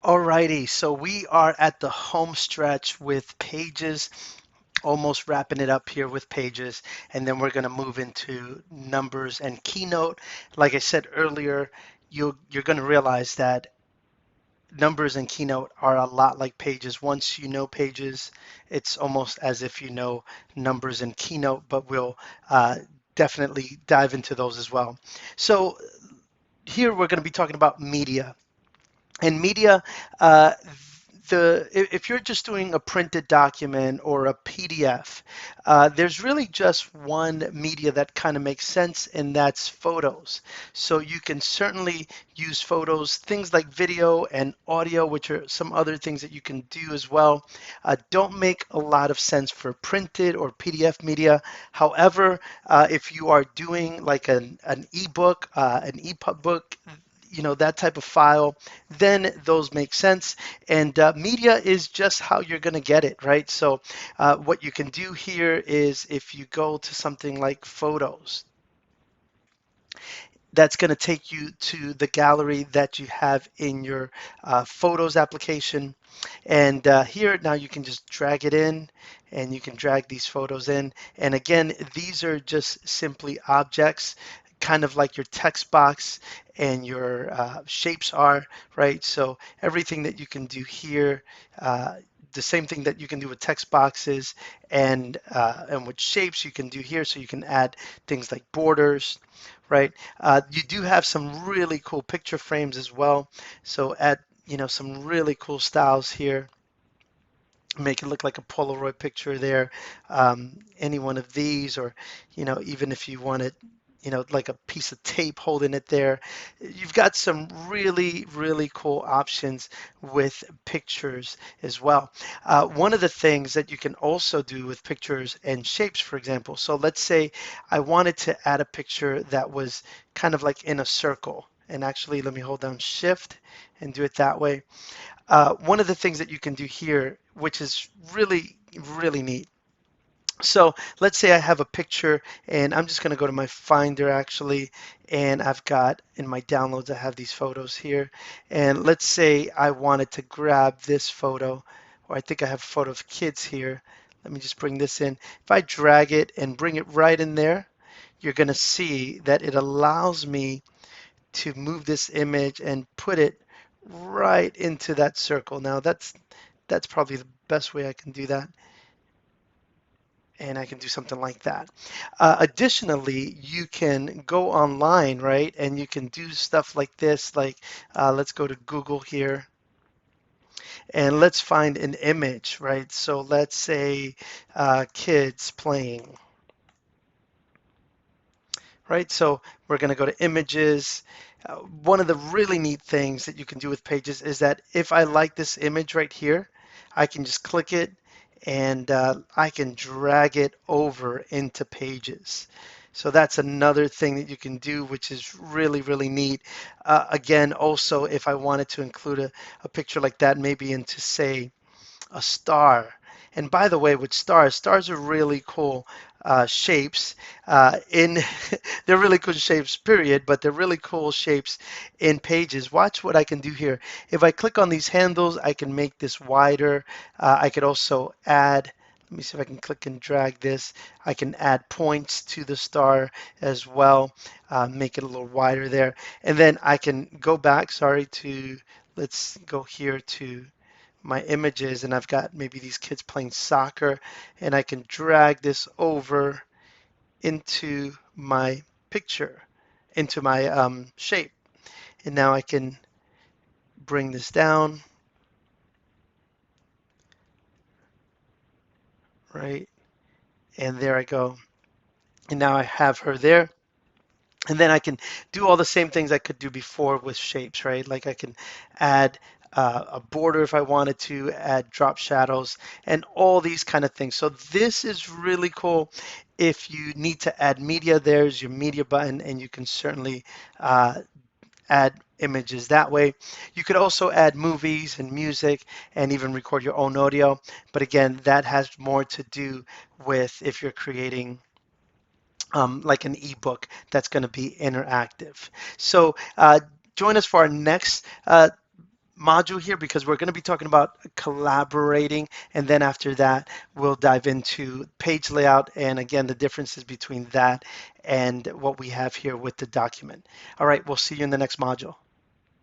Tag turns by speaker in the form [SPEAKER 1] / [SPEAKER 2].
[SPEAKER 1] Alrighty, so we are at the home stretch with Pages, almost wrapping it up here with Pages, and then we're going to move into Numbers and Keynote. Like I said earlier, you're going to realize that Numbers and Keynote are a lot like Pages. Once you know Pages, it's almost as if you know Numbers and Keynote, but we'll definitely dive into those as well. So here we're going to be talking about media. And media, uh, if you're just doing a printed document or a PDF, there's really just one media that kind of makes sense, and that's photos. So you can certainly use photos, things like video and audio, which are some other things that you can do as well. Don't make a lot of sense for printed or PDF media. However, if you are doing like an ebook, an EPUB book, that type of file, then those make sense. And media is just how you're going to get it, right? So what you can do here is if you go to something like photos, that's going to take you to the gallery that you have in your photos application. And here now you can just drag it in, and you can drag these photos in. And again, these are just simply objects, kind of like your text box and your shapes are, right? So everything that you can do here, the same thing that you can do with text boxes and with shapes you can do here. So you can add things like borders, right? You do have some really cool picture frames as well. So add, some really cool styles here. Make it look like a Polaroid picture there. Any one of these, or, even if you wanted, like a piece of tape holding it there. You've got some really, really cool options with pictures as well. One of the things that you can also do with pictures and shapes, for example, so let's say I wanted to add a picture that was kind of like in a circle. And actually, let me hold down Shift and do it that way. One of the things that you can do here, which is really, really neat. So let's say I have a picture, and I'm just going to go to my Finder actually, and I've got in my downloads, I have these photos here. And let's say I wanted to grab this photo, or I think I have a photo of kids here. Let me just bring this in. If I drag it and bring it right in there, you're going to see that it allows me to move this image and put it right into that circle. Now that's probably the best way I can do that. And I can do something like that. Additionally, you can go online, right? And you can do stuff like this, like let's go to Google here and let's find an image, right? So let's say kids playing, right? So we're going to go to images. One of the really neat things that you can do with Pages is that if I like this image right here, I can just click it and I can drag it over into Pages. So that's another thing that you can do, which is really, really neat. Again, also, if I wanted to include a picture like that, maybe into, say, a star. And by the way, with stars are really cool shapes. In they're really cool shapes, period. But they're really cool shapes in Pages. Watch what I can do here. If I click on these handles, I can make this wider. I could also add. Let me see if I can click and drag this. I can add points to the star as well, make it a little wider there. And then I can go back, sorry, to, let's go here to my images, and I've got maybe these kids playing soccer, and I can drag this over into my picture, into my shape. And now I can bring this down, right? And there I go. And now I have her there. And then I can do all the same things I could do before with shapes, right? Like I can add a border if I wanted to, add drop shadows, and all these kind of things. So this is really cool. If you need to add media, there's your media button, and you can certainly add images that way. You could also add movies and music and even record your own audio. But again, that has more to do with if you're creating like an ebook that's going to be interactive. So join us for our next module here because we're going to be talking about collaborating, and then after that we'll dive into page layout and again the differences between that and what we have here with the document. All right, we'll see you in the next module.